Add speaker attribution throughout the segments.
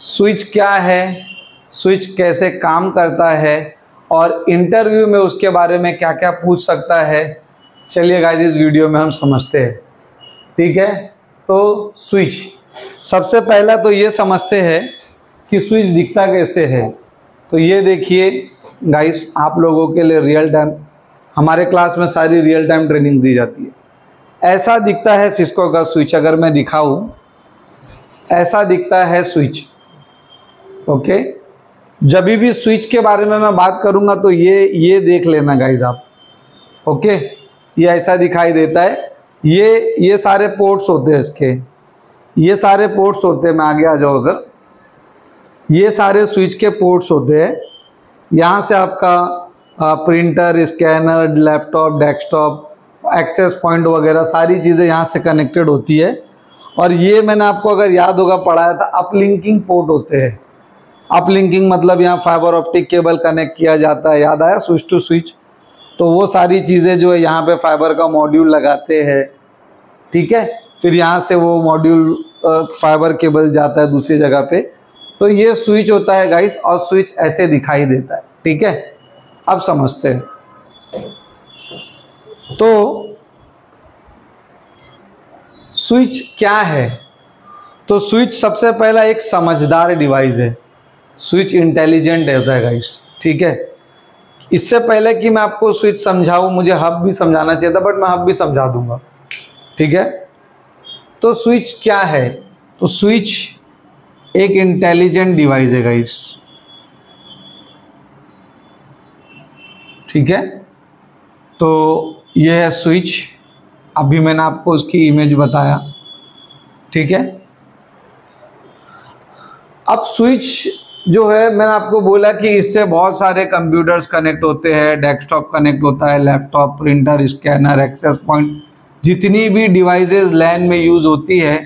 Speaker 1: Switch क्या है, switch कैसे काम करता है और इंटरव्यू में उसके बारे में क्या क्या पूछ सकता है, चलिए गाइस इस वीडियो में हम समझते हैं। ठीक है, तो स्विच सबसे पहला तो ये समझते हैं कि स्विच दिखता कैसे है। तो ये देखिए गाइस, आप लोगों के लिए रियल टाइम हमारे क्लास में सारी रियल टाइम ट्रेनिंग दी जाती है। ऐसा दिखता है सिस्को का स्विच, अगर मैं दिखाऊं ऐसा दिखता है स्विच। ओके, जब भी स्विच के बारे में मैं बात करूंगा तो ये देख लेना गाइस आप। ओके, ये ऐसा दिखाई देता है। ये सारे पोर्ट्स होते हैं इसके, ये सारे पोर्ट्स होते हैं। मैं आगे आ जाऊँ, अगर ये सारे स्विच के पोर्ट्स होते हैं। यहाँ से आपका printer, scanner, laptop, desktop, access point वगैरह सारी चीज़ें यहाँ से कनेक्टेड होती है। और ये मैंने आपको अगर याद होगा पढ़ाया था, अपलिंकिंग पोर्ट होते हैं। अपलिंकिंग मतलब यहाँ फाइबर ऑप्टिक केबल कनेक्ट किया जाता है, याद आया, स्विच टू स्विच। तो वो सारी चीज़ें जो है यहाँ पे फाइबर का मॉड्यूल लगाते हैं। ठीक है, फिर यहाँ से वो मॉड्यूल फाइबर केबल जाता है दूसरी जगह पे। तो ये स्विच होता है गाइस, और स्विच ऐसे दिखाई देता है। ठीक है, अब समझते हैं। तो स्विच क्या है? तो स्विच सबसे पहला एक समझदार डिवाइस है। स्विच इंटेलिजेंट होता है गाइस। ठीक है, इससे पहले कि मैं आपको स्विच समझाऊं, मुझे हब भी समझाना चाहिए था, बट मैं हब भी समझा दूंगा। ठीक है, तो स्विच क्या है? तो स्विच एक इंटेलिजेंट डिवाइस है गाइस। ठीक है, तो ये है स्विच। अभी मैंने आपको उसकी इमेज बताया। ठीक है, अब स्विच जो है, मैंने आपको बोला कि इससे बहुत सारे कंप्यूटर्स कनेक्ट होते हैं, डेस्कटॉप कनेक्ट होता है, laptop, printer, scanner, access point, जितनी भी डिवाइसेस लैन में यूज़ होती है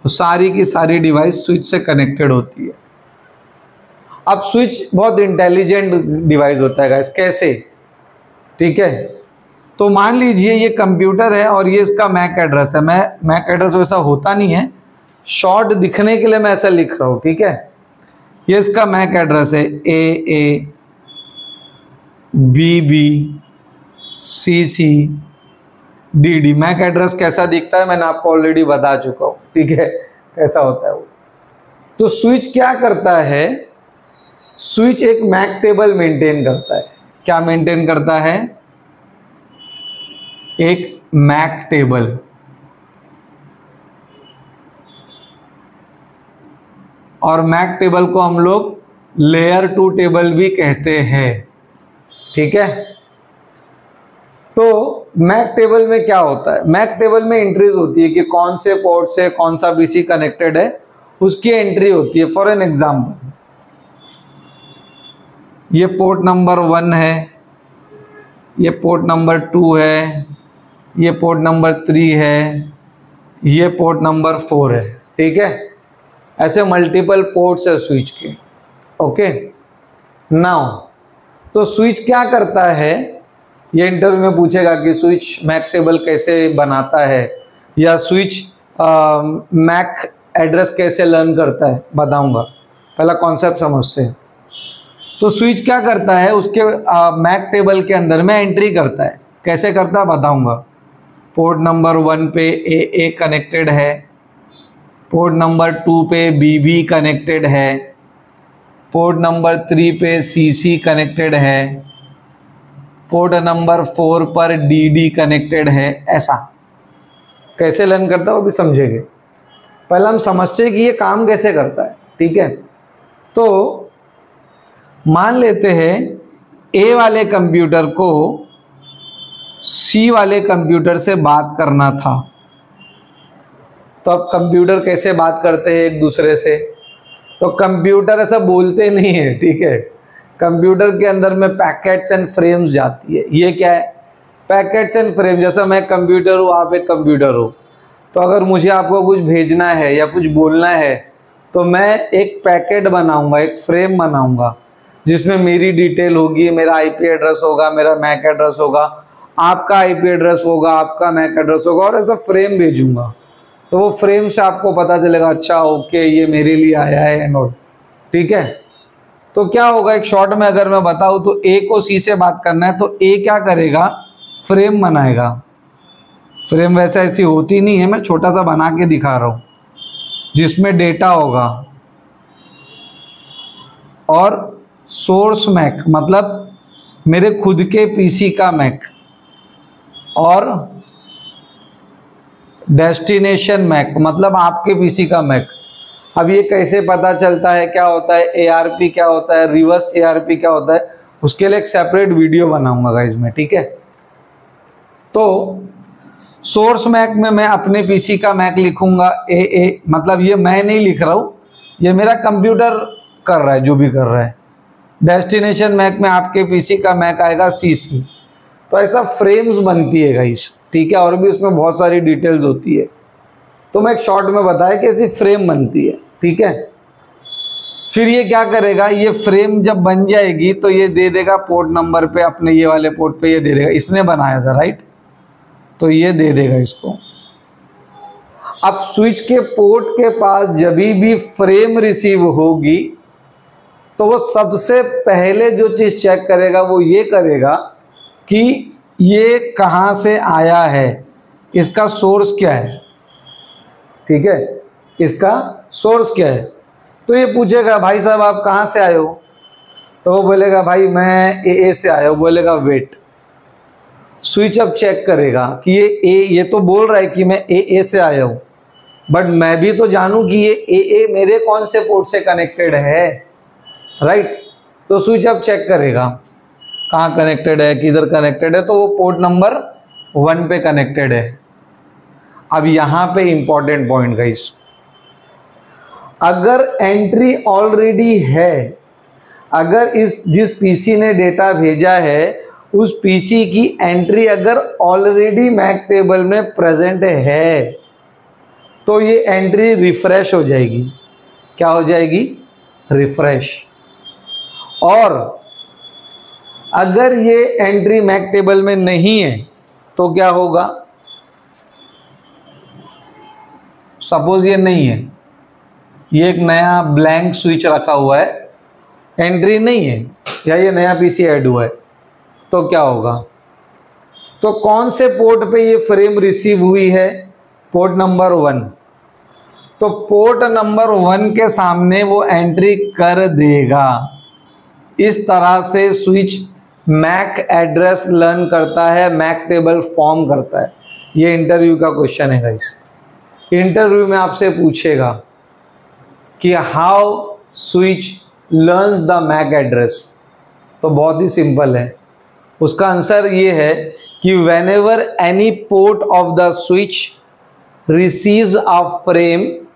Speaker 1: तो सारी की सारी डिवाइस स्विच से कनेक्टेड होती है। अब स्विच बहुत इंटेलिजेंट डिवाइस होता है गाइस। कैसे? ठीक है, तो मान लीजिए ये कंप्यूटर है और ये इसका मैक एड्रेस है। मैक एड्रेस वैसा होता नहीं है, शॉर्ट दिखने के लिए मैं ऐसा लिख रहा हूँ। ठीक है, ये इसका मैक एड्रेस है AA BB CC DD। MAC address कैसा दिखता है मैंने आपको ऑलरेडी बता चुका हूँ। ठीक है, कैसा होता है वो। तो स्विच क्या करता है? स्विच एक मैक टेबल मेंटेन करता है। क्या मेंटेन करता है? एक मैक टेबल। और मैक टेबल को हम लोग लेयर 2 टेबल भी कहते हैं। ठीक है, तो मैक टेबल में क्या होता है? मैक टेबल में एंट्रीज होती है कि कौन से पोर्ट से कौन सा पीसी कनेक्टेड है, उसकी एंट्री होती है। फॉर एन एग्जांपल, ये पोर्ट नंबर 1 है, ये पोर्ट नंबर 2 है, ये पोर्ट नंबर 3 है, ये पोर्ट नंबर 4 है। ठीक है, ऐसे मल्टीपल पोर्ट्स है स्विच के। ओके, नाउ तो स्विच क्या करता है? ये इंटरव्यू में पूछेगा कि स्विच मैक टेबल कैसे बनाता है, या स्विच मैक एड्रेस कैसे लर्न करता है, बताऊंगा। पहला कॉन्सेप्ट समझते हैं। तो स्विच क्या करता है? उसके मैक टेबल के अंदर में एंट्री करता है। कैसे करता है बताऊंगा। पोर्ट नंबर 1 पे AA कनेक्टेड है, पोर्ट नंबर 2 पे BB कनेक्टेड है, पोर्ट नंबर 3 पे CC कनेक्टेड है, पोर्ट नंबर 4 पर DD कनेक्टेड है। ऐसा कैसे लर्न करता है वो भी समझेंगे। पहले हम समझते हैं कि ये काम कैसे करता है। ठीक है, तो मान लेते हैं A वाले कंप्यूटर को C वाले कंप्यूटर से बात करना था। तो अब कंप्यूटर कैसे बात करते हैं एक दूसरे से? तो कंप्यूटर ऐसा बोलते नहीं है। ठीक है, कंप्यूटर के अंदर में पैकेट्स एंड फ्रेम्स जाती है। ये क्या है? Packets and frame. जैसा मैं कंप्यूटर हूँ, आप एक कंप्यूटर हो, तो अगर मुझे आपको कुछ भेजना है या कुछ बोलना है तो मैं एक पैकेट बनाऊंगा, एक फ्रेम बनाऊंगा, जिसमें मेरी डिटेल होगी, मेरा IP एड्रेस होगा, मेरा मैक एड्रेस होगा, आपका IP एड्रेस होगा, आपका मैक एड्रेस होगा, और ऐसा फ्रेम भेजूंगा। तो वो फ्रेम से आपको पता चलेगा, अच्छा ओके ये मेरे लिए आया है एंड ऑल, ठीक है। तो क्या होगा, एक शॉर्ट में अगर मैं बताऊं तो ए को सी से बात करना है तो ए क्या करेगा, फ्रेम बनाएगा। फ्रेम वैसे ऐसी होती नहीं है, मैं छोटा सा बना के दिखा रहा हूं, जिसमें डेटा होगा और सोर्स मैक मतलब मेरे खुद के पीसी का मैक और डेस्टिनेशन मैक मतलब आपके पीसी का मैक। अब ये कैसे पता चलता है, क्या होता है एआरपी, क्या होता है रिवर्स एआरपी, क्या होता है, उसके लिए एक सेपरेट वीडियो बनाऊंगा गाइस मैं, ठीक है। तो सोर्स मैक में मैं अपने पीसी का मैक लिखूंगा ए, मतलब ये मैं नहीं लिख रहा हूं, ये मेरा कंप्यूटर कर रहा है जो भी कर रहा है। डेस्टिनेशन मैक में आपके पीसी का मैक आएगा सीसी। तो ऐसा फ्रेम्स बनती है गाइस, ठीक है, और भी उसमें बहुत सारी डिटेल्स होती है। तो मैं एक शॉर्ट में बताया कि ऐसी फ्रेम बनती है, ठीक है। फिर ये क्या करेगा, ये फ्रेम जब बन जाएगी तो ये दे देगा पोर्ट नंबर पे, अपने ये वाले पोर्ट पे ये दे देगा, इसने बनाया था राइट, तो ये दे देगा इसको। अब स्विच के पोर्ट के पास जब भी फ्रेम रिसीव होगी तो वो सबसे पहले जो चीज चेक करेगा वो ये करेगा कि ये कहाँ से आया है, इसका सोर्स क्या है, ठीक है, इसका सोर्स क्या है। तो ये पूछेगा भाई साहब आप कहाँ से आए हो, तो वो बोलेगा भाई मैं ए से आया हूँ, बोलेगा वेट। स्विच अब चेक करेगा कि ये तो बोल रहा है कि मैं ए से आया हूँ, बट मैं भी तो जानूं कि ये ए मेरे कौन से पोर्ट से कनेक्टेड है, राइट। तो स्विच अब चेक करेगा कहाँ कनेक्टेड है, किधर कनेक्टेड है, तो वो पोर्ट नंबर 1 पे कनेक्टेड है। अब यहाँ पे इंपॉर्टेंट पॉइंट गाइस, अगर एंट्री ऑलरेडी है, अगर जिस पीसी ने डेटा भेजा है उस पीसी की एंट्री अगर ऑलरेडी मैक टेबल में प्रेजेंट है तो ये एंट्री रिफ्रेश हो जाएगी। क्या हो जाएगी, रिफ्रेश। और अगर ये एंट्री मैक टेबल में नहीं है तो क्या होगा, सपोज ये नहीं है, ये एक नया ब्लैंक स्विच रखा हुआ है, एंट्री नहीं है, या ये नया पीसी ऐड हुआ है, तो क्या होगा, तो कौन से पोर्ट पे ये फ्रेम रिसीव हुई है, पोर्ट नंबर 1। तो पोर्ट नंबर 1 के सामने वो एंट्री कर देगा। इस तरह से स्विच मैक एड्रेस लर्न करता है, मैक टेबल फॉर्म करता है। ये इंटरव्यू का क्वेश्चन है गाइस। इंटरव्यू में आपसे पूछेगा कि how switch learns the MAC address, तो बहुत ही सिंपल है, उसका आंसर ये है कि whenever any port of the switch receives a frame,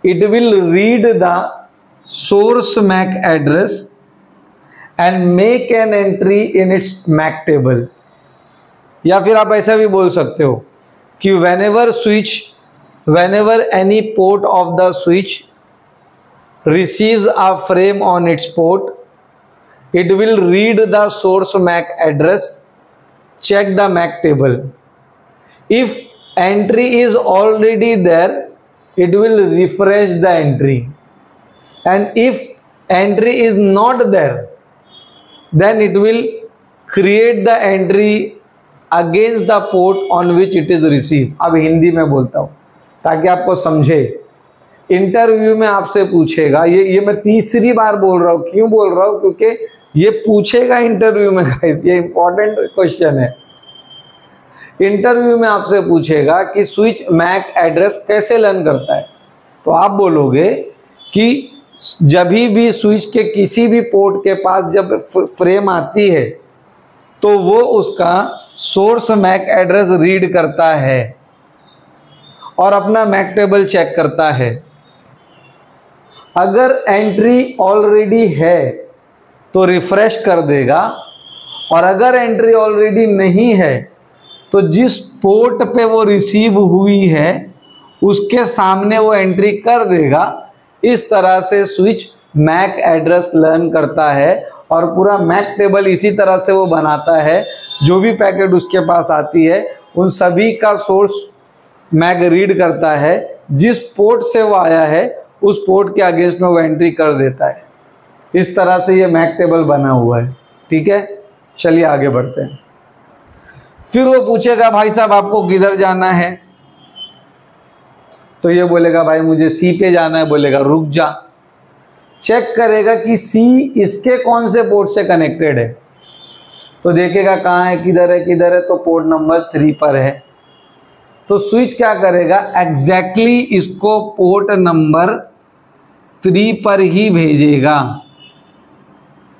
Speaker 1: it will read the source MAC address and make an entry in its MAC table। या फिर आप ऐसा भी बोल सकते हो कि whenever any port of the switch receives a frame on its port, it will read the source MAC address, check the MAC table. If entry is already there, it will refresh the entry, and if entry is not there, then it will create the entry against the port on which it is received। अब हिंदी में बोलता हूँ ताकि आपको समझे। Interview में आपसे पूछेगा, ये मैं तीसरी बार बोल रहा हूँ, क्यों बोल रहा हूँ, क्योंकि ये पूछेगा इंटरव्यू में गाइस, ये इंपॉर्टेंट क्वेश्चन है। इंटरव्यू में आपसे पूछेगा कि स्विच मैक एड्रेस कैसे लर्न करता है, तो आप बोलोगे कि जब भी स्विच के किसी भी पोर्ट के पास जब फ्रेम आती है तो वो उसका सोर्स मैक एड्रेस रीड करता है और अपना मैक टेबल चेक करता है। अगर एंट्री ऑलरेडी है तो रिफ्रेश कर देगा, और अगर एंट्री ऑलरेडी नहीं है तो जिस पोर्ट पे वो रिसीव हुई है उसके सामने वो एंट्री कर देगा। इस तरह से स्विच मैक एड्रेस लर्न करता है और पूरा मैक टेबल इसी तरह से वो बनाता है। जो भी पैकेट उसके पास आती है उन सभी का सोर्स मैक रीड करता है, जिस पोर्ट से वो आया है उस पोर्ट के अगेंस्ट में वो एंट्री कर देता है। इस तरह से ये मैक टेबल बना हुआ है। ठीक है, चलिए आगे बढ़ते हैं। फिर वो पूछेगा भाई साहब आपको किधर जाना है, तो ये बोलेगा भाई मुझे सी पे जाना है, बोलेगा रुक जा। चेक करेगा कि सी इसके कौन से पोर्ट से कनेक्टेड है, तो देखेगा कहाँ है, किधर है, तो पोर्ट नंबर 3 पर है। तो स्विच क्या करेगा, एग्जैक्टली इसको पोर्ट नंबर 3 पर ही भेजेगा,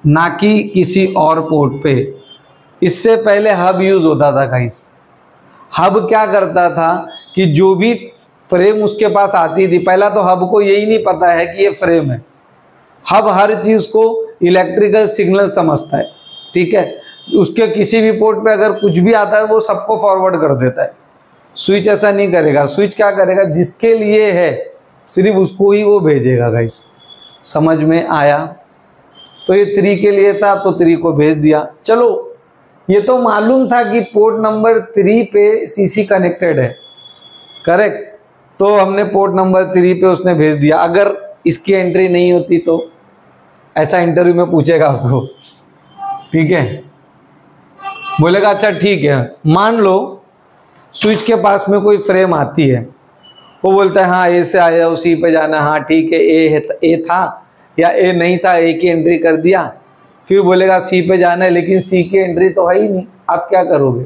Speaker 1: ना कि किसी और पोर्ट पे। इससे पहले हब यूज होता था गाइस। हब क्या करता था कि जो भी फ्रेम उसके पास आती थी, पहला तो हब को यही नहीं पता है कि ये फ्रेम है। हब हर चीज को इलेक्ट्रिकल सिग्नल समझता है। ठीक है, उसके किसी भी पोर्ट पे अगर कुछ भी आता है वो सबको फॉरवर्ड कर देता है। स्विच ऐसा नहीं करेगा। स्विच क्या करेगा, जिसके लिए है सिर्फ उसको ही वो भेजेगा गाइस। समझ में आया? तो ये 3 के लिए था तो 3 को भेज दिया। चलो ये तो मालूम था कि पोर्ट नंबर 3 पे सीसी कनेक्टेड है, करेक्ट। तो हमने पोर्ट नंबर 3 पे उसने भेज दिया। अगर इसकी एंट्री नहीं होती तो ऐसा इंटरव्यू में पूछेगा आपको। ठीक है, बोलेगा अच्छा ठीक है, मान लो स्विच के पास में कोई फ्रेम आती है, वो बोलता है हाँ ए से आया उसी पे जाना, हाँ ठीक है ए था या ए नहीं था, ए की एंट्री कर दिया। फिर बोलेगा सी पे जाना है, लेकिन सी की एंट्री तो है ही नहीं, आप क्या करोगे?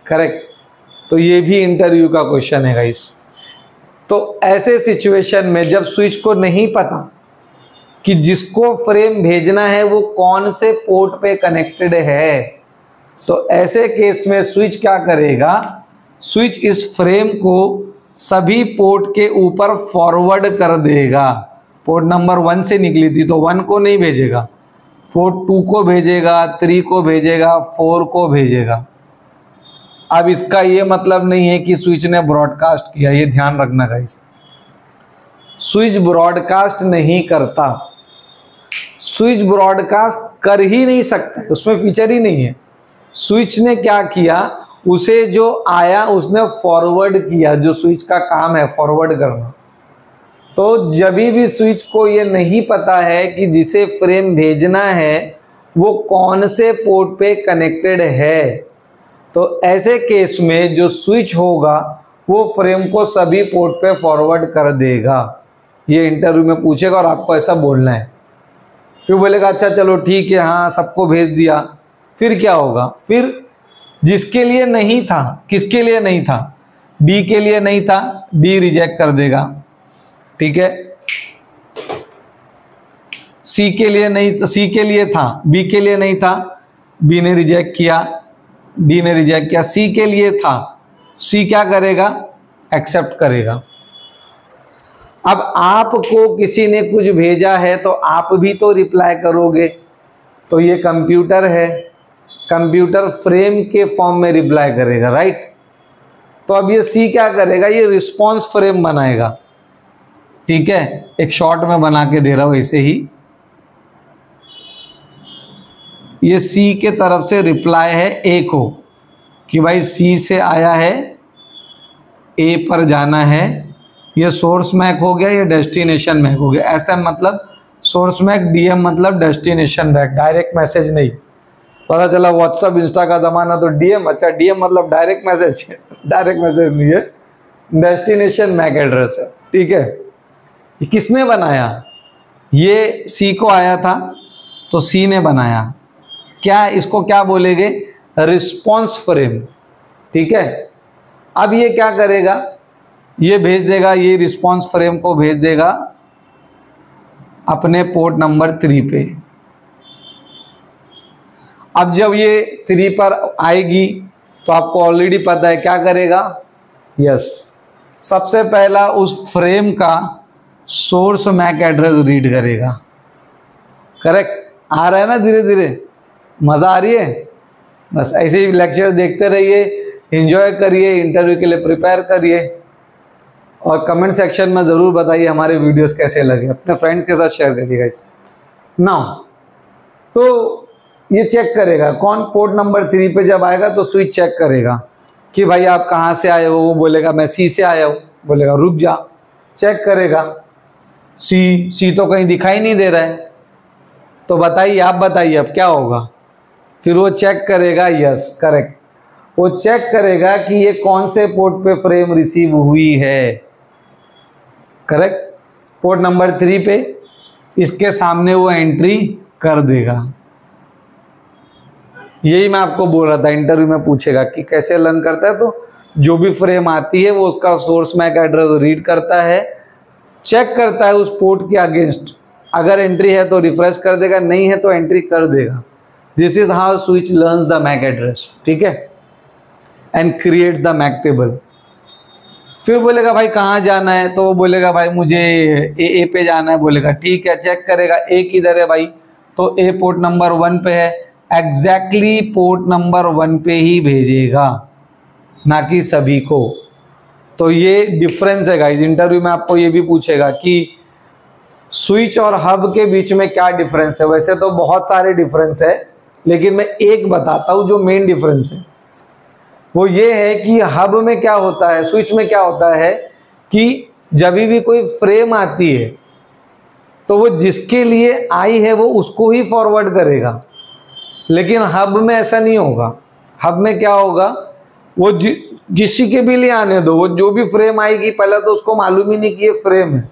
Speaker 1: करेक्ट। तो ये भी इंटरव्यू का क्वेश्चन है गाइस। तो ऐसे सिचुएशन में जब स्विच को नहीं पता कि जिसको फ्रेम भेजना है वो कौन से पोर्ट पे कनेक्टेड है, तो ऐसे केस में स्विच क्या करेगा, स्विच इस फ्रेम को सभी पोर्ट के ऊपर फॉरवर्ड कर देगा। पोर्ट नंबर 1 से निकली थी तो 1 को नहीं भेजेगा, पोर्ट 2 को भेजेगा, 3 को भेजेगा, 4 को भेजेगा। अब इसका ये मतलब नहीं है कि स्विच ने ब्रॉडकास्ट किया, ये ध्यान रखना गाइस। स्विच ब्रॉडकास्ट नहीं करता, स्विच ब्रॉडकास्ट कर ही नहीं सकता, उसमें फीचर ही नहीं है। स्विच ने क्या किया, उसे जो आया उसने फॉरवर्ड किया, जो स्विच का काम है फॉरवर्ड करना। तो जब भी स्विच को ये नहीं पता है कि जिसे फ्रेम भेजना है वो कौन से पोर्ट पे कनेक्टेड है, तो ऐसे केस में जो स्विच होगा वो फ्रेम को सभी पोर्ट पे फॉरवर्ड कर देगा। ये इंटरव्यू में पूछेगा और आपको ऐसा बोलना है। फिर बोलेगा अच्छा चलो ठीक है, हाँ सबको भेज दिया। फिर क्या होगा, फिर जिसके लिए नहीं था, किसके लिए नहीं था, डी के लिए नहीं था, डी रिजेक्ट कर देगा। ठीक है, सी के लिए नहीं, सी के लिए था, बी के लिए नहीं था, बी ने रिजेक्ट किया, डी ने रिजेक्ट किया। सी के लिए था, सी क्या करेगा, एक्सेप्ट करेगा। अब आपको किसी ने कुछ भेजा है तो आप भी तो रिप्लाई करोगे। तो ये कंप्यूटर है, कंप्यूटर फ्रेम के फॉर्म में रिप्लाई करेगा, राइट। तो अब ये सी क्या करेगा, ये रिस्पॉन्स फ्रेम बनाएगा। ठीक है, एक शॉर्ट में बना के दे रहा हूं ऐसे ही। ये सी के तरफ से रिप्लाई है ए को कि भाई सी से आया है, ए पर जाना है। ये सोर्स मैक हो गया, ये डेस्टिनेशन मैक हो गया। ऐसा मतलब सोर्स मैक, डीएम मतलब डेस्टिनेशन मैक, डायरेक्ट मैसेज नहीं। पता चला व्हाट्सअप इंस्टा का जमाना तो डीएम, अच्छा डीएम मतलब डायरेक्ट मैसेज, डायरेक्ट मैसेज नहीं है, डेस्टिनेशन मैक एड्रेस है। ठीक है, ये किसने बनाया, ये सी को आया था तो सी ने बनाया। क्या इसको क्या बोलेंगे, रिस्पॉन्स फ्रेम। ठीक है, अब ये क्या करेगा, ये भेज देगा, ये रिस्पॉन्स फ्रेम को भेज देगा अपने पोर्ट नंबर 3 पे। अब जब ये 3 पर आएगी तो आपको ऑलरेडी पता है क्या करेगा, यस, सबसे पहला उस फ्रेम का सोर्स मैक एड्रेस रीड करेगा। करेक्ट, आ रहा है ना धीरे धीरे, मज़ा आ रही है। बस ऐसे ही लेक्चर देखते रहिए, एंजॉय करिए, इंटरव्यू के लिए प्रिपेयर करिए और कमेंट सेक्शन में ज़रूर बताइए हमारे वीडियोस कैसे लगे, अपने फ्रेंड्स के साथ शेयर करिएगा इसे। नाउ तो ये चेक करेगा कौन, पोर्ट नंबर 3 पे जब आएगा तो स्विच चेक करेगा कि भाई आप कहाँ से आए हो, वो बोलेगा मैं सी से आया हूँ, बोलेगा रुक जा, चेक करेगा, सी तो कहीं दिखाई नहीं दे रहा है, तो बताइए, आप बताइए अब क्या होगा। फिर वो चेक करेगा, यस करेक्ट, वो चेक करेगा कि ये कौन से पोर्ट पे फ्रेम रिसीव हुई है, करेक्ट, पोर्ट नंबर 3 पे, इसके सामने वो एंट्री कर देगा। यही मैं आपको बोल रहा था, इंटरव्यू में पूछेगा कि कैसे लर्न करता है। तो जो भी फ्रेम आती है वो उसका सोर्स मैक एड्रेस रीड करता है, चेक करता है उस पोर्ट के अगेंस्ट, अगर एंट्री है तो रिफ्रेश कर देगा, नहीं है तो एंट्री कर देगा। This is how switch learns the MAC address, ठीक है, and creates the MAC table. फिर बोलेगा भाई कहाँ जाना है, तो वो बोलेगा भाई मुझे ए पे जाना है, बोलेगा ठीक है, चेक करेगा ए किधर है भाई, तो ए पोर्ट नंबर 1 पे है, एग्जैक्टली पोर्ट नंबर 1 पे ही भेजेगा, ना कि सभी को। तो ये डिफरेंस है गाइस। इंटरव्यू में आपको ये भी पूछेगा कि स्विच और हब के बीच में क्या डिफरेंस है। वैसे तो बहुत सारे डिफरेंस है, लेकिन मैं एक बताता हूँ जो मेन डिफरेंस है, वो ये है कि हब में क्या होता है, स्विच में क्या होता है कि जब भी कोई फ्रेम आती है तो वो जिसके लिए आई है वो उसको ही फॉरवर्ड करेगा, लेकिन हब में ऐसा नहीं होगा। हब में क्या होगा, वो किसी के भी लिए आने दो, वो जो भी फ्रेम आएगी पहले तो उसको मालूम ही नहीं कि ये फ्रेम है।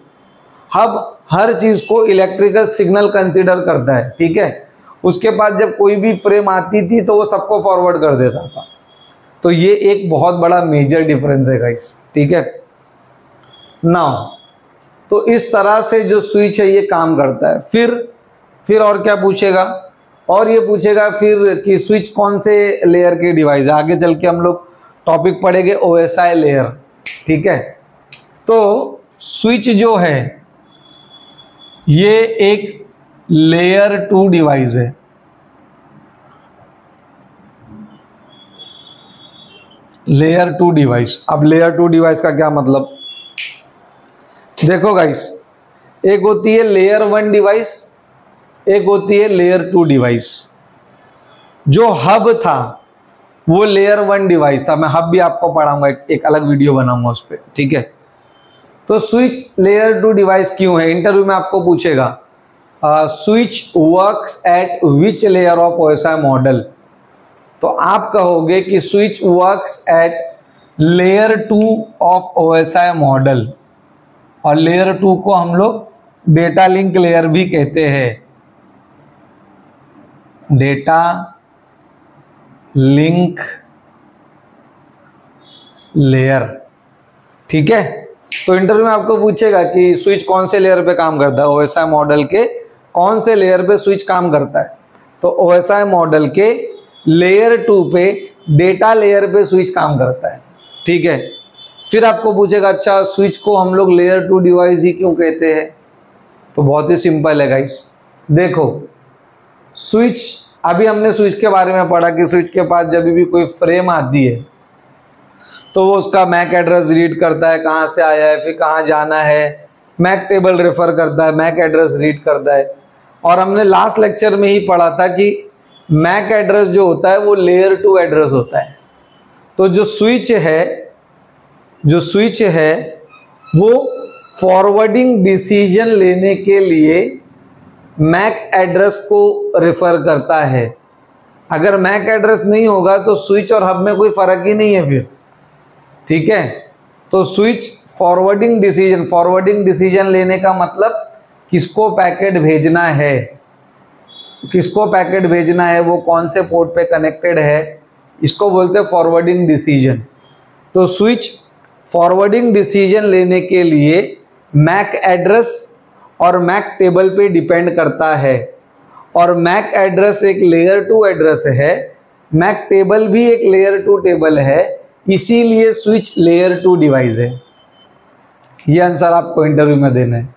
Speaker 1: हब हर चीज को इलेक्ट्रिकल सिग्नल कंसीडर करता है, ठीक है। उसके बाद जब कोई भी फ्रेम आती थी तो वो सबको फॉरवर्ड कर देता था। तो ये एक बहुत बड़ा मेजर डिफरेंस है गाइस, ठीक है। नाउ तो इस तरह से जो स्विच है ये काम करता है। फिर और क्या पूछेगा, और ये पूछेगा फिर कि स्विच कौन से लेयर के डिवाइस है। आगे चल के हम लोग टॉपिक पढ़ेंगे OSI लेयर, ठीक है। तो स्विच जो है ये एक लेयर 2 डिवाइस है। Layer 2 device. अब लेयर 2 डिवाइस का क्या मतलब, देखो गाइस, एक होती है लेयर 1 डिवाइस, एक होती है लेयर 2 डिवाइस। जो हब था वो लेयर 1 डिवाइस था, मैं हब भी आपको पढ़ाऊंगा, एक अलग वीडियो बनाऊंगा उस पर, ठीक है। तो स्विच लेयर 2 डिवाइस क्यों है, इंटरव्यू में आपको पूछेगा switch works at which layer of OSI model. तो आप कहोगे कि switch works eight layer 2 of OSI model, और लेयर 2 को हम लोग डेटा लिंक लेयर भी कहते हैं, डेटा लिंक लेयर, ठीक है। तो इंटरव्यू में आपको पूछेगा कि स्विच कौन से लेयर पे काम करता है, OSI मॉडल के कौन से लेयर पे स्विच काम करता है। तो OSI मॉडल के लेयर 2 पे डेटा लेयर पे स्विच काम करता है, ठीक है। फिर आपको पूछेगा अच्छा स्विच को हम लोग लेयर 2 डिवाइस ही क्यों कहते हैं। तो बहुत ही सिंपल है गाइस, देखो स्विच, अभी हमने स्विच के बारे में पढ़ा कि स्विच के पास जब भी कोई फ्रेम आती है तो वो उसका मैक एड्रेस रीड करता है, कहाँ से आया है, फिर कहाँ जाना है, मैक टेबल रेफर करता है, मैक एड्रेस रीड करता है। और हमने लास्ट लेक्चर में ही पढ़ा था कि मैक एड्रेस जो होता है वो लेयर 2 एड्रेस होता है। तो जो स्विच है वो फॉरवर्डिंग डिसीजन लेने के लिए मैक एड्रेस को रेफर करता है। अगर मैक एड्रेस नहीं होगा तो स्विच और हब में कोई फर्क ही नहीं है फिर, ठीक है। तो स्विच फॉरवर्डिंग डिसीजन लेने का मतलब किसको पैकेट भेजना है, वो कौन से पोर्ट पे कनेक्टेड है, इसको बोलते हैं फॉरवर्डिंग डिसीजन। तो स्विच फॉरवर्डिंग डिसीजन लेने के लिए मैक एड्रेस और मैक टेबल पे डिपेंड करता है, और मैक एड्रेस एक लेयर 2 एड्रेस है, मैक टेबल भी एक लेयर 2 टेबल है, इसीलिए स्विच लेयर 2 डिवाइस है। ये आंसर आपको इंटरव्यू में देना है।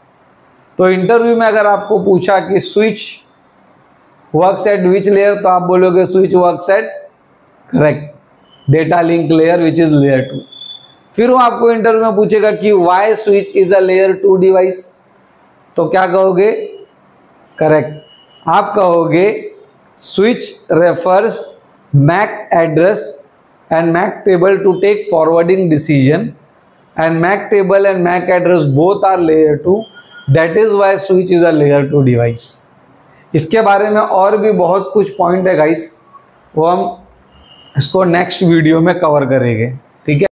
Speaker 1: तो इंटरव्यू में अगर आपको पूछा कि switch works at which layer, तो आप बोलोगे switch works at, correct, data link layer which is layer 2। फिर वो आपको इंटरव्यू में पूछेगा कि why switch is a layer 2 device, तो क्या कहोगे, करेक्ट, आप कहोगे switch refers MAC address and MAC table to take forwarding decision, and MAC table and MAC address both are layer 2. That is why switch is a layer 2 device. इसके बारे में और भी बहुत कुछ पॉइंट है गाइस, वो हम इसको नेक्स्ट वीडियो में कवर करेंगे। ठीक है।